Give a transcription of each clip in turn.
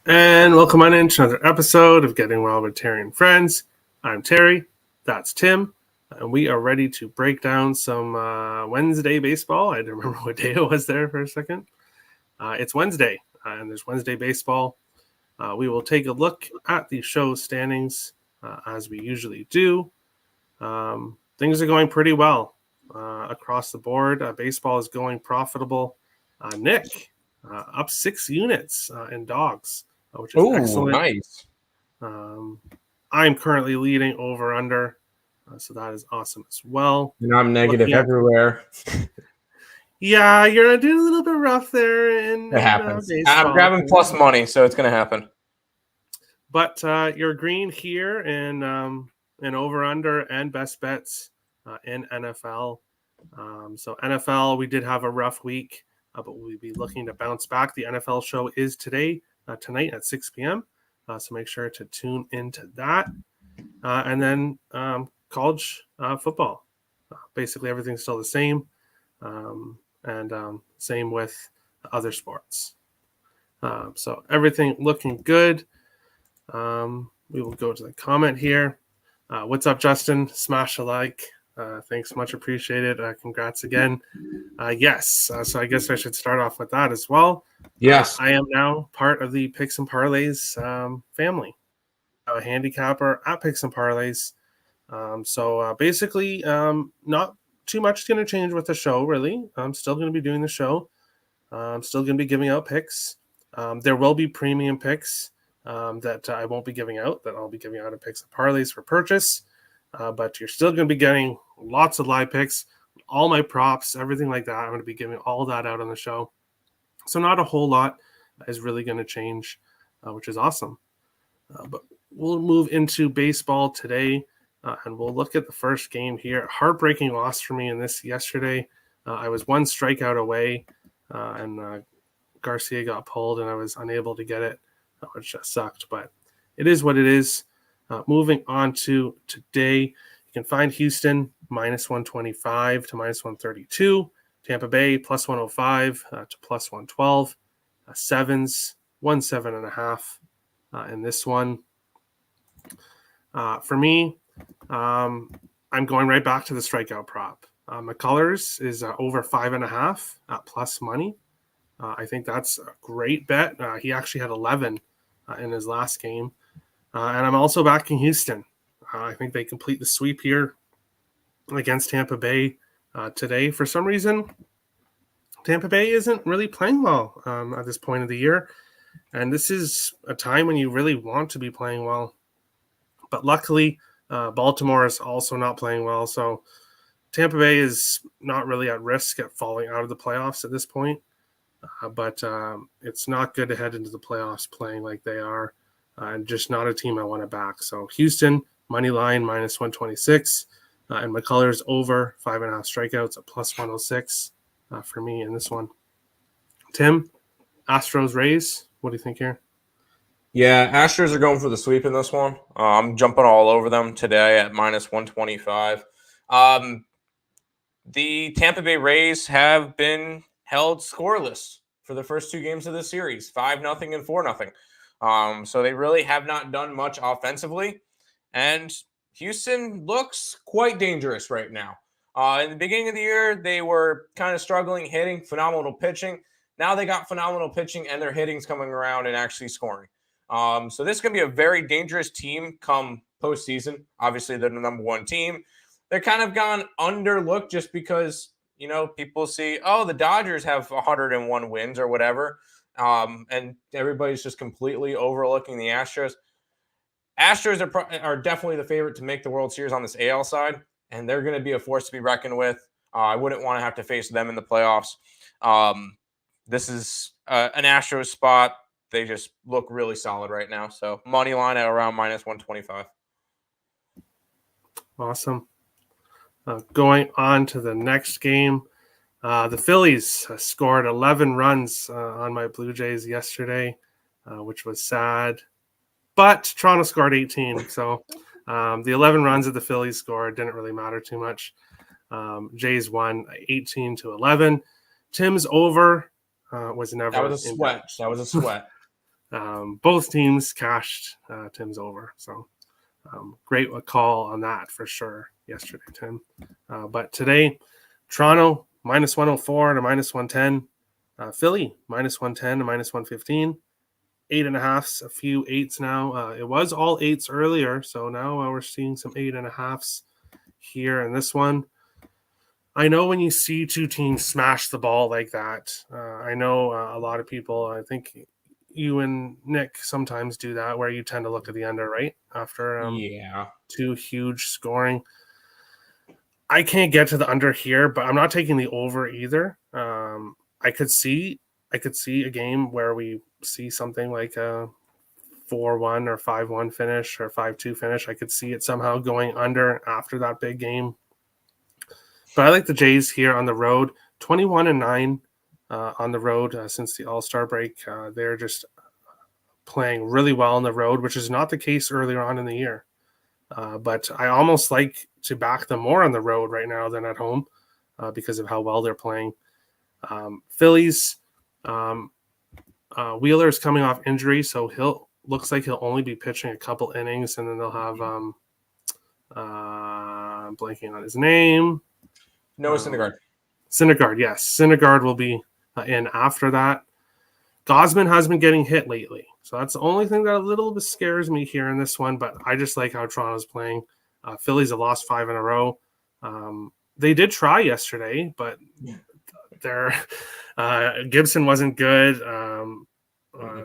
And welcome on into another episode of Getting Well with Terry and Friends. I'm Terry, that's Tim, and we are ready to break down some Wednesday baseball. I didn't remember what day it was there for a second. It's Wednesday, and there's Wednesday baseball. We will take a look at the show standings as we usually do. Things are going pretty well across the board. Baseball is going profitable. Nick, up 6 units in dogs, which is excellent. Nice. I'm currently leading over under, so that is awesome as well. And I'm negative everywhere. Yeah, you're doing a little bit rough there. It happens. I'm grabbing plus money, so it's going to happen. But you're green here in over under and best bets in NFL. So NFL, we did have a rough week, but we'll be looking to bounce back. The NFL show is tonight at 6 p.m. So make sure to tune into that. And then college football. Basically, everything's still the same. And same with other sports. So everything looking good. We will go to the comment here. What's up, Justin? Smash a like. Thanks, much appreciated. Congrats again. Yes, so I guess I should start off with that as well. Yes. I am now part of the Picks and Parlays family. A handicapper at Picks and Parlays. So basically, not too much is going to change with the show, really. I'm still going to be doing the show. I'm still going to be giving out picks. There will be premium picks that I won't be giving out, that I'll be giving out at Picks and Parlays for purchase. But you're still going to be getting lots of live picks, all my props, everything like that. I'm going to be giving all that out on the show. So not a whole lot is really going to change, which is awesome. But we'll move into baseball today, and we'll look at the first game here. Heartbreaking loss for me in this yesterday. I was one strikeout away, and Garcia got pulled, and I was unable to get it, which just sucked. But it is what it is. Moving on to today, you can find Houston minus 125 to minus 132. Tampa Bay plus 105 to plus 112. Sevens, 17.5 in this one. For me, I'm going right back to the strikeout prop. McCullers is over 5.5 at plus money. I think that's a great bet. He actually had 11 in his last game. And I'm also backing Houston. I think they complete the sweep here against Tampa Bay today. For some reason, Tampa Bay isn't really playing well at this point of the year. And this is a time when you really want to be playing well. But luckily, Baltimore is also not playing well. So Tampa Bay is not really at risk at falling out of the playoffs at this point. But it's not good to head into the playoffs playing like they are. Just not a team I want to back. So Houston, money line, minus 126. And McCullers over 5.5 strikeouts at plus 106 for me in this one. Tim, Astros Rays, what do you think here? Yeah, Astros are going for the sweep in this one. I'm jumping all over them today at minus 125. The Tampa Bay Rays have been held scoreless for the first two games of the series, 5-0 and 4-0. So they really have not done much offensively. And Houston looks quite dangerous right now. In the beginning of the year, they were kind of struggling hitting, phenomenal pitching. Now they got phenomenal pitching and their hitting's coming around and actually scoring. So this is going to be a very dangerous team come postseason. Obviously, they're the number one team. They're kind of gone underlooked just because, people see, the Dodgers have 101 wins or whatever. And everybody's just completely overlooking the Astros. Astros are definitely the favorite to make the World Series on this AL side, and they're going to be a force to be reckoned with. I wouldn't want to have to face them in the playoffs. This is an Astros spot. They just look really solid right now. So money line at around minus 125. Awesome. Going on to the next game. The Phillies scored 11 runs on my Blue Jays yesterday, which was sad. But Toronto scored 18. So the 11 runs that the Phillies scored didn't really matter too much. Jays won 18-11. Tim's over was never. That was a sweat. Both teams cashed Tim's over. So great call on that for sure yesterday, Tim. But today, Toronto minus 104 to minus 110. Philly minus 110 to minus 115. 8.5s, a few 8s now. It was all 8s earlier, so now we're seeing some 8.5s here in this one. I know when you see two teams smash the ball like that, I know a lot of people, I think you and Nick sometimes do that, where you tend to look at the under, right? After two huge scoring. I can't get to the under here, but I'm not taking the over either. I could see a game where we see something like a 4-1 or 5-1 finish or 5-2 finish. I could see it somehow going under after that big game. But I like the Jays here on the road, 21-9 on the road since the All-Star break. They're just playing really well on the road, which is not the case earlier on in the year. But I almost like to back them more on the road right now than at home because of how well they're playing. Phillies, Wheeler's coming off injury, so looks like he'll only be pitching a couple innings, and then they'll have I'm blanking on his name. Noah Syndergaard. Syndergaard, yes. Syndergaard will be in after that. Gosman has been getting hit lately, so that's the only thing that a little bit scares me here in this one, but I just like how Toronto's playing. Phillies have lost 5 in a row. They did try yesterday, but their Gibson wasn't good.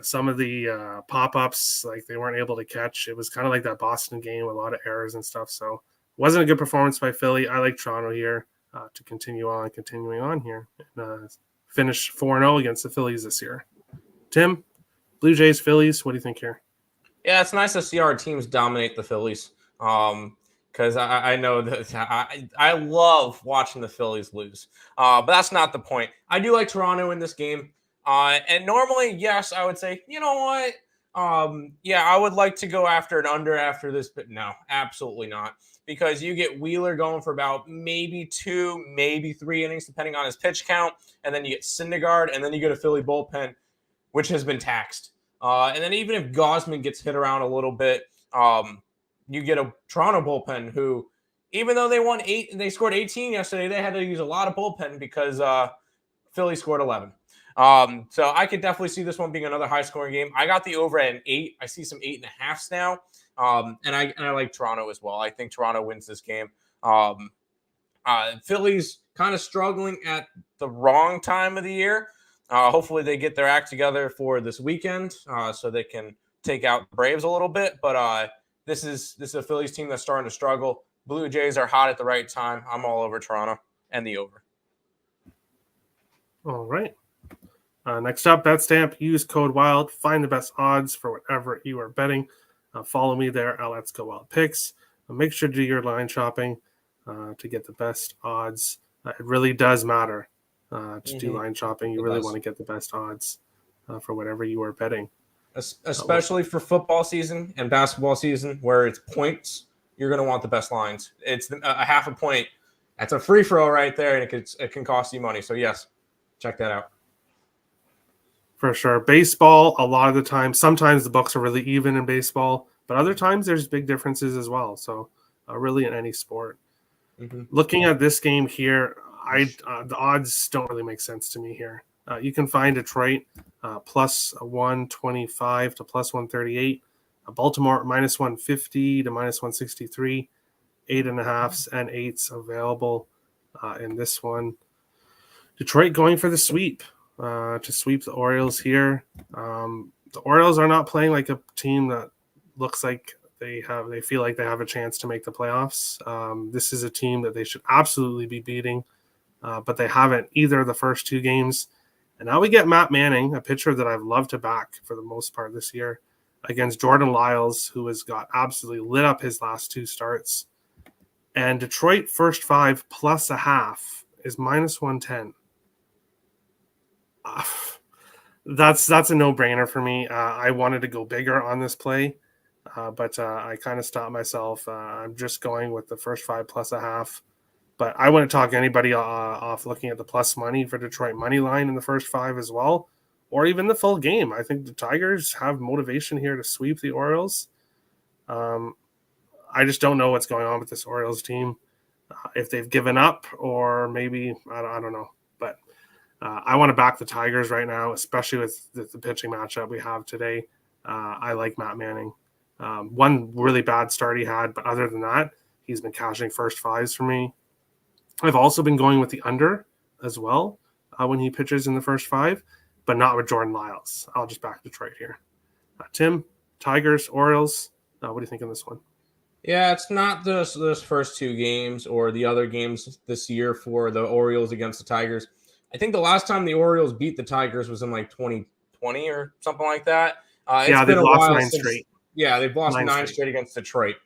Some of the pop-ups, like they weren't able to catch. It was kind of like that Boston game, a lot of errors and stuff, so it wasn't a good performance by Philly. I like Toronto here to continuing on here and finish 4-0 against the Phillies this year. Tim, Blue Jays, Phillies, what do you think here? Yeah, it's nice to see our teams dominate the Phillies because I know that I love watching the Phillies lose. But that's not the point. I do like Toronto in this game. And normally, yes, I would say, you know what? I would like to go after an under after this, but no, absolutely not. Because you get Wheeler going for about maybe 2, maybe 3 innings, depending on his pitch count. And then you get Syndergaard, and then you get a Philly bullpen, which has been taxed. And then even if Gosman gets hit around a little bit, you get a Toronto bullpen who, even though they scored 18 yesterday, they had to use a lot of bullpen because Philly scored 11. So I could definitely see this one being another high-scoring game. I got the over at an 8. I see some 8.5s now. And I like Toronto as well. I think Toronto wins this game. Philly's kind of struggling at the wrong time of the year. Hopefully they get their act together for this weekend so they can take out the Braves a little bit. But this is a Phillies team that's starting to struggle. Blue Jays are hot at the right time. I'm all over Toronto and the over. All right. Next up, Bet Stamp. Use code WILD. Find the best odds for whatever you are betting. Follow me there at Let's Go Wild Picks. Make sure to do your line shopping to get the best odds. It really does matter to do line shopping. You really want to get the best odds for whatever you are betting. Especially for football season and basketball season where it's points, you're going to want the best lines. It's a half a point. That's a free throw right there, and it can cost you money. So, yes, check that out. For sure. Baseball, a lot of the time, sometimes the books are really even in baseball, but other times there's big differences as well. So really in any sport. Looking at this game here, the odds don't really make sense to me here. You can find Detroit plus 125 to plus 138, Baltimore minus 150 to minus 163, 8.5s and 8s available in this one. Detroit going for the sweep. To sweep the Orioles here. The Orioles are not playing like a team that looks like they feel like they have a chance to make the playoffs. This is a team that they should absolutely be beating, but they haven't either of the first 2 games. And now we get Matt Manning, a pitcher that I've loved to back for the most part this year, against Jordan Lyles, who has got absolutely lit up his last 2 starts. And Detroit first 5 plus a half is minus 110. That's a no-brainer for me. I wanted to go bigger on this play, but I kind of stopped myself. I'm just going with the first 5 plus a half. But I wouldn't talk anybody off looking at the plus money for Detroit money line in the first 5 as well, or even the full game. I think the Tigers have motivation here to sweep the Orioles. I just don't know what's going on with this Orioles team. If they've given up, or maybe I don't know. But I want to back the Tigers right now, especially with the pitching matchup we have today. I like Matt Manning. One really bad start he had, but other than that, he's been cashing first fives for me. I've also been going with the under as well when he pitches in the first five, but not with Jordan Lyles. I'll just back Detroit here. Tim, Tigers, Orioles. What do you think of this one? Yeah, it's not this first two games or the other games this year for the Orioles against the Tigers. I think the last time the Orioles beat the Tigers was in like 2020 or something like that. It's Yeah, been they've a lost while nine since. straight. Yeah, they've lost Nine nine straight. straight against Detroit.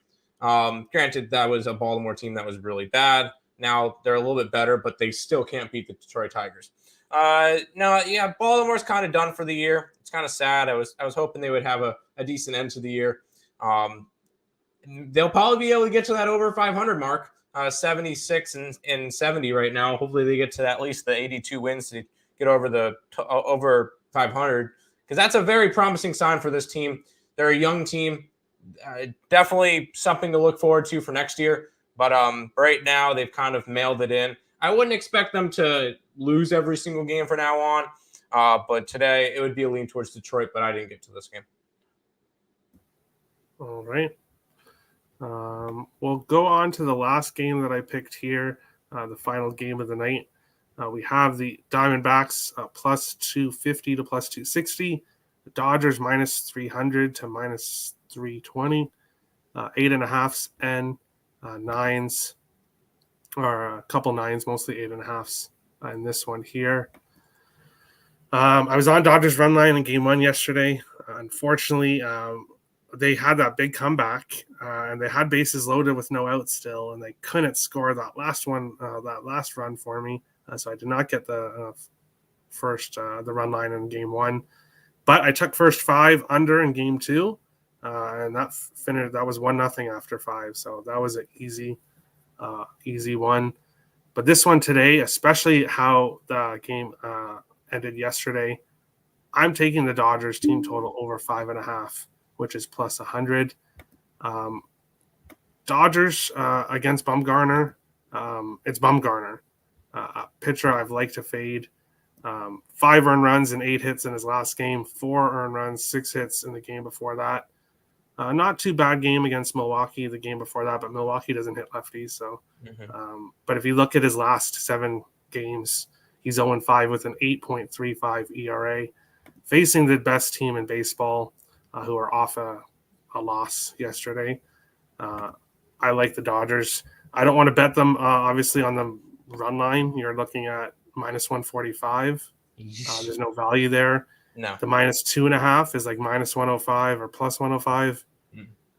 Granted, that was a Baltimore team that was really bad. Now they're a little bit better, but they still can't beat the Detroit Tigers. No, yeah, Baltimore's kind of done for the year. It's kind of sad. I was hoping they would have a decent end to the year. They'll probably be able to get to that over 500 mark, 76 and 70 right now. Hopefully they get to at least the 82 wins to get over over 500, because that's a very promising sign for this team. They're a young team, definitely something to look forward to for next year. But right now they've kind of mailed it in. I wouldn't expect them to lose every single game from now on, but today it would be a lean towards Detroit. But I didn't get to this game. All right. We'll go on to the last game that I picked here, the final game of the night. We have the Diamondbacks plus 250 to plus 260, the Dodgers minus 300 to minus 320, 8.5s and nines, or a couple nines, mostly 8.5s in this one here. I was on Dodgers run line in game one yesterday. Unfortunately, they had that big comeback, and they had bases loaded with no outs still, and they couldn't score that last run for me. So I did not get the run line in game one, but I took first five under in game two, and that finished. That was 1-0 after five, so that was an easy one. But this one today, especially how the game ended yesterday, I'm taking the Dodgers team total over 5.5, which is plus 100. Dodgers against Bumgarner. It's Bumgarner, a pitcher I've liked to fade. 5 earned runs and 8 hits in his last game. 4 earned runs, 6 hits in the game before that. Not too bad game against Milwaukee the game before that, but Milwaukee doesn't hit lefties. So, but if you look at his last 7 games, he's 0-5 with an 8.35 ERA, facing the best team in baseball, who are off a loss yesterday. I like the Dodgers. I don't want to bet them, obviously, on the run line. You're looking at minus 145. There's no value there. No. The minus 2.5 is like minus 105 or plus 105.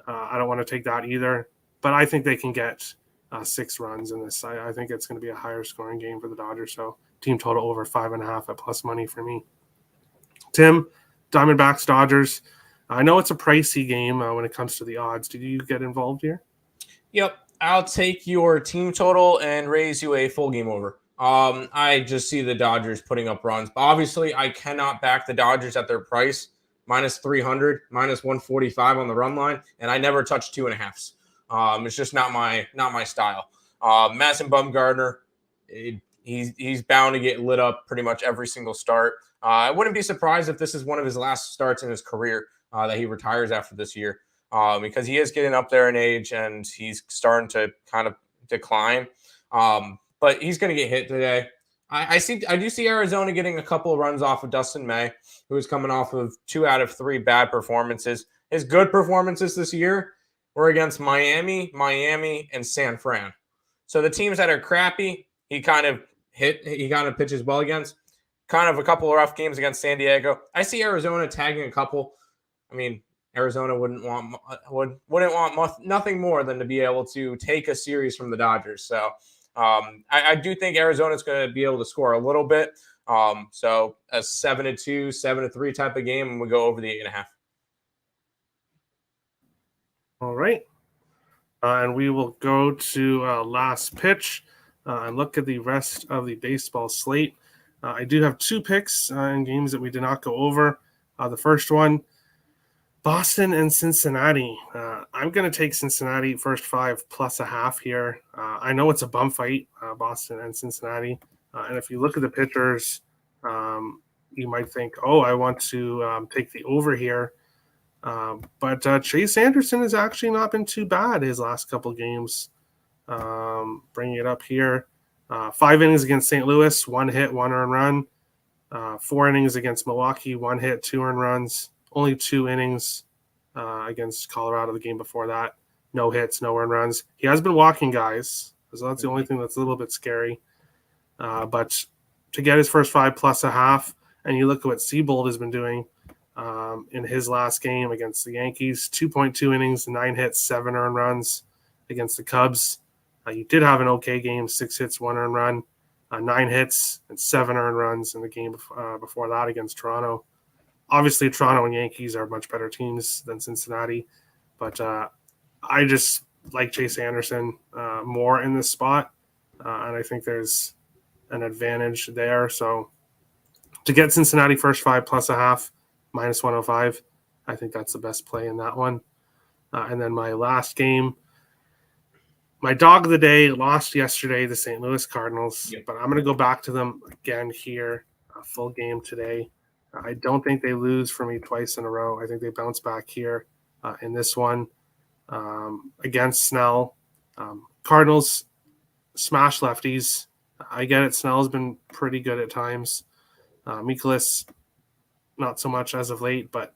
I don't want to take that either. But I think they can get 6 runs in this. I think it's going to be a higher scoring game for the Dodgers. So team total over 5.5 at plus money for me. Tim, Diamondbacks, Dodgers. I know it's a pricey game when it comes to the odds. Did you get involved here? Yep. I'll take your team total and raise you a full game over. I just see the Dodgers putting up runs. But obviously, I cannot back the Dodgers at their price. Minus 300, minus 145 on the run line. And I never touch 2.5s. It's just not my style. Madison Bumgarner, he's bound to get lit up pretty much every single start. I wouldn't be surprised if this is one of his last starts in his career that he retires after this year, because he is getting up there in age and he's starting to kind of decline. But he's going to get hit today. I do see Arizona getting a couple of runs off of Dustin May, who is coming off of 2 out of 3 bad performances. His good performances this year were against Miami, and San Fran. So the teams that are crappy, he kind of pitches well against. Kind of a couple of rough games against San Diego. I see Arizona tagging a couple. I mean, Arizona wouldn't want nothing more than to be able to take a series from the Dodgers. So I do think Arizona's going to be able to score a little bit. So a 7-2, 7-3 type of game, and we go over the 8.5. All right. And we will go to last pitch and look at the rest of the baseball slate. I do have 2 picks in games that we did not go over. The first one, Boston and Cincinnati. I'm going to take Cincinnati first 5 plus a half here. I know it's a bum fight, Boston and Cincinnati. And if you look at the pitchers, you might think, oh, I want to take the over here. But Chase Anderson has actually not been too bad his last couple games. Bringing it up here. 5 innings against St. Louis, 1 hit, 1 earned run. 4 innings against Milwaukee, 1 hit, 2 earned runs. Only 2 innings against Colorado the game before that. No hits, no earned runs. He has been walking guys, so that's the only thing that's a little bit scary. But to get his first 5 plus a half, and you look at what Seabold has been doing in his last game against the Yankees, 2.2 innings, 9 hits, 7 earned runs against the Cubs. He did have an okay game, 6 hits, 1 earned run, 9 hits, and 7 earned runs in the game before that against Toronto. Obviously, Toronto and Yankees are much better teams than Cincinnati, but I just like Chase Anderson more in this spot, and I think there's an advantage there. So to get Cincinnati first 5 plus a half, minus 105, I think that's the best play in that one. And then my last game, my dog of the day lost yesterday, the St. Louis Cardinals, but I'm going to go back to them again here, a full game today. I don't think they lose for me twice in a row. I think they bounce back here in this one against Snell. Cardinals smash lefties. I get it. Snell's been pretty good at times. Mikolas, not so much as of late, but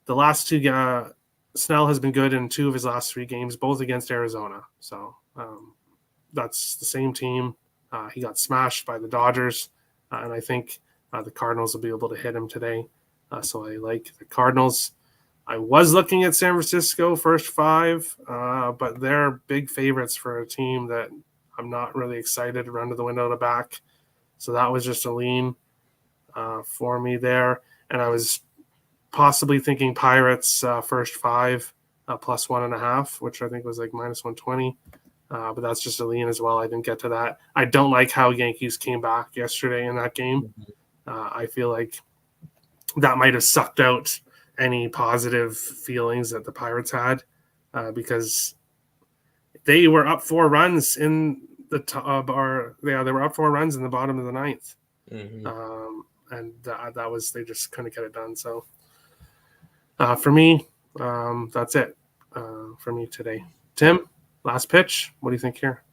the last 2 Snell has been good in 2 of his last 3 games, both against Arizona. So that's the same team. He got smashed by the Dodgers, and I think the Cardinals will be able to hit him today. So I like the Cardinals. I was looking at San Francisco first 5, but they're big favorites for a team that I'm not really excited to run to the window to back. So that was just a lean for me there. And I was possibly thinking Pirates first 5 plus 1.5, which I think was like minus 120. But that's just a lean as well. I didn't get to that. I don't like how Yankees came back yesterday in that game. I feel like that might have sucked out any positive feelings that the Pirates had because they were up 4 runs in the they were up 4 runs in the bottom of the 9th. And that was, they just couldn't get it done. So for me, that's it for me today. Tim, last pitch. What do you think here?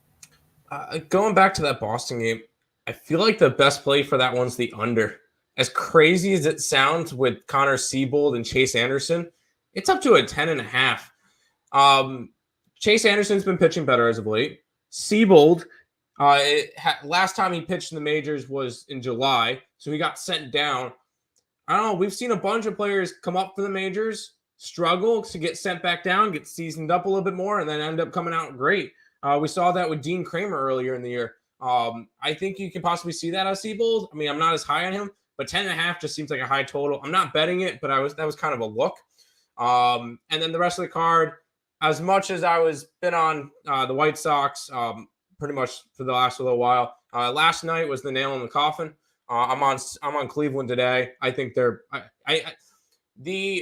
Going back to that Boston game, I feel like the best play for that one's the under. As crazy as it sounds with Connor Seabold and Chase Anderson, it's up to a 10.5. Chase Anderson's been pitching better as of late. Seabold, last time he pitched in the majors was in July, so he got sent down. I don't know. We've seen a bunch of players come up for the majors, struggle to get sent back down, get seasoned up a little bit more, and then end up coming out great. We saw that with Dean Kramer earlier in the year. I think you can possibly see that as Seabold. I mean, I'm not as high on him, but 10.5 just seems like a high total. I'm not betting it, but that was kind of a look. And then the rest of the card, as much as I was been on the White Sox pretty much for the last little while, last night was the nail in the coffin. I'm on Cleveland today. I think the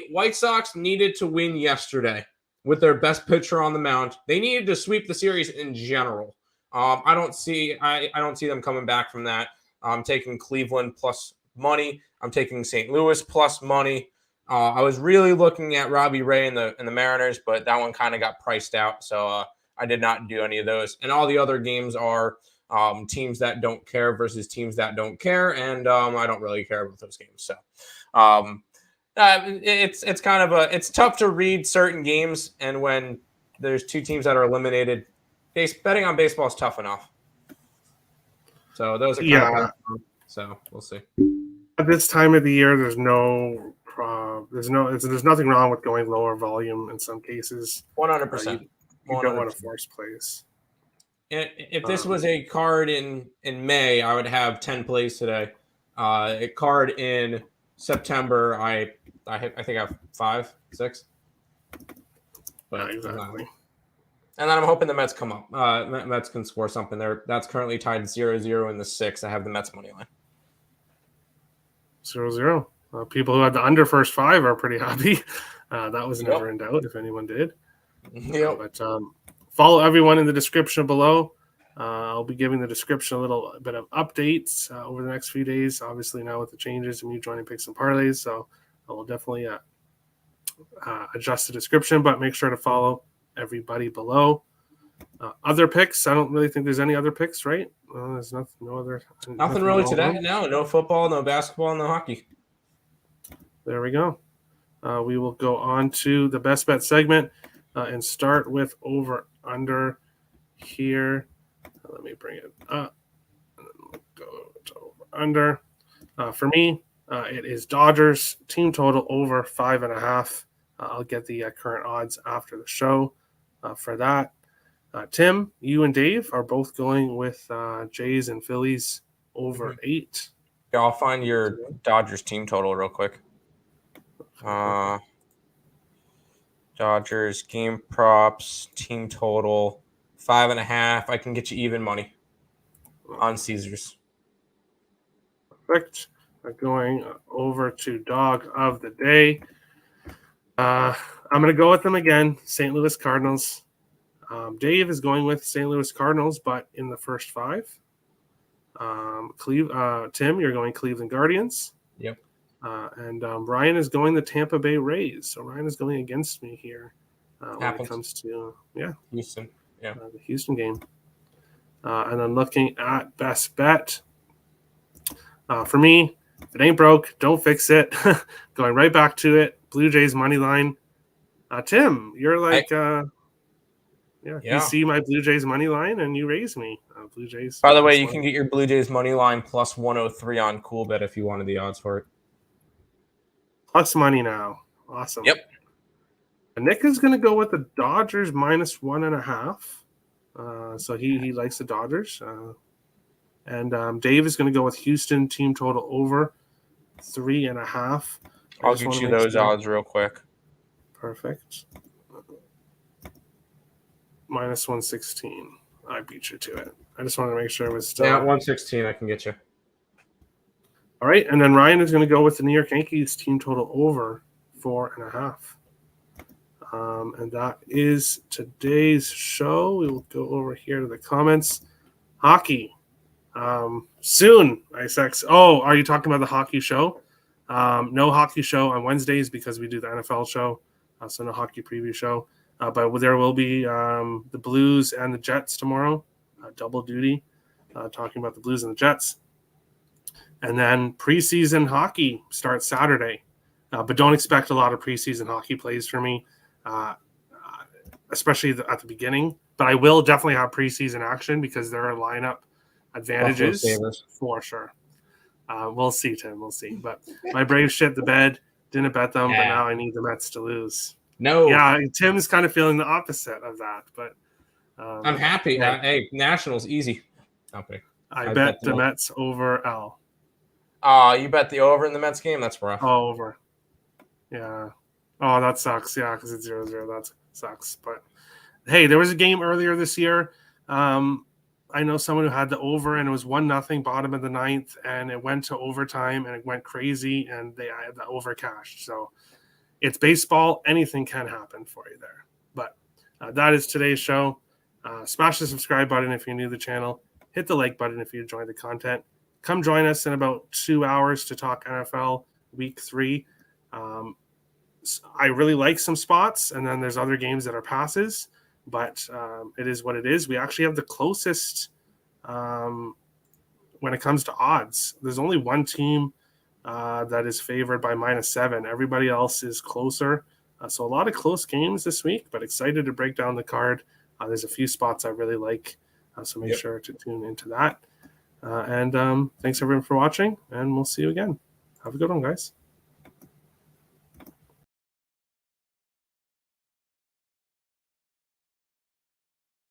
White Sox needed to win yesterday with their best pitcher on the mound. They needed to sweep the series in general. I don't see them coming back from that. I'm taking Cleveland plus money. I'm taking St. Louis plus money. I was really looking at Robbie Ray and the Mariners, but that one kind of got priced out, so I did not do any of those. And all the other games are teams that don't care versus teams that don't care, and I don't really care about those games. So it's kind of it's tough to read certain games, and when there's 2 teams that are eliminated, betting on baseball is tough enough. So those are kind of so we'll see. At this time of the year, there's nothing wrong with going lower volume in some cases. 100%. You don't want to force plays. If this was a card in May, I would have 10 plays today. A card in September, I think I have 5, 6. But exactly. And then I'm hoping the Mets come up. Mets can score something there. That's currently tied 0-0 in the 6th. I have the Mets money line. 0-0. People who had the under first 5 are pretty happy. That was never in doubt if anyone did. But follow everyone in the description below. I'll be giving the description a little bit of updates over the next few days. Obviously, now with the changes and you joining Picks and Parlays, so I will definitely adjust the description, but make sure to follow everybody below. Other picks, I don't really think there's any other picks, right? There's nothing really today. No football, no basketball, no hockey. There we go. We will go on to the best bet segment and start with over under here. Let me bring it up. And then we'll go to over under. For me, it is Dodgers team total over 5.5. I'll get the current odds after the show for that. Tim, you and Dave are both going with Jays and Phillies over 8. Yeah, I'll find your Dodgers team total real quick. Dodgers game props team total 5.5. I can get you even money on Caesars. Perfect. Going over to dog of the day. I'm going to go with them again, St. Louis Cardinals. Dave is going with St. Louis Cardinals, but in the first 5. Tim, you're going Cleveland Guardians. Yep. And Ryan is going the Tampa Bay Rays. So Ryan is going against me here when it comes to Houston. Yeah, the Houston game. And then looking at best bet. For me, if it ain't broke, don't fix it. Going right back to it. Blue Jays money line. Tim, you're like, you see my Blue Jays money line and you raise me. Blue Jays. By the way, you can get your Blue Jays money line plus 103 on CoolBet if you wanted the odds for it. Plus money now. Awesome. Yep. And Nick is going to go with the Dodgers minus 1.5. So he likes the Dodgers. And Dave is going to go with Houston team total over 3.5. I'll get you those odds real quick. Perfect. Minus 116. I beat you to it. I just wanted to make sure it was still. Yeah, 116. I can get you. All right, and then Ryan is going to go with the New York Yankees team total over 4.5. And that is today's show. We will go over here to the comments. Hockey. Soon, ISX. Oh, are you talking about the hockey show? No hockey show on Wednesdays because we do the NFL show. So no hockey preview show. But there will be the Blues and the Jets tomorrow. Double duty. Talking about the Blues and the Jets. And then preseason hockey starts Saturday. But don't expect a lot of preseason hockey plays for me, especially at the beginning. But I will definitely have preseason action because there are lineup advantages for sure. We'll see, Tim. We'll see. But my Braves shit the bed. Didn't bet them, but now I need the Mets to lose. No. Yeah, Tim's kind of feeling the opposite of that. But I'm happy. Hey, Nationals, easy. Okay. I bet the Mets over L. You bet the over in the Mets game? That's rough. Oh, over. Yeah. Oh, that sucks. Yeah, because it's 0-0. That sucks. But, hey, there was a game earlier this year. I know someone who had the over, and it was 1-0 bottom of the 9th, and it went to overtime, and it went crazy, and they had the over cashed. So it's baseball. Anything can happen for you there. But that is today's show. Smash the subscribe button if you're new to the channel. Hit the like button if you enjoyed the content. Come join us in about 2 hours to talk NFL Week 3. I really like some spots, and then there's other games that are passes, but it is what it is. We actually have the closest when it comes to odds. There's only one team that is favored by -7. Everybody else is closer. So a lot of close games this week, but excited to break down the card. There's a few spots I really like, so make sure to tune into that. And thanks everyone for watching, and we'll see you again. Have a good one, guys.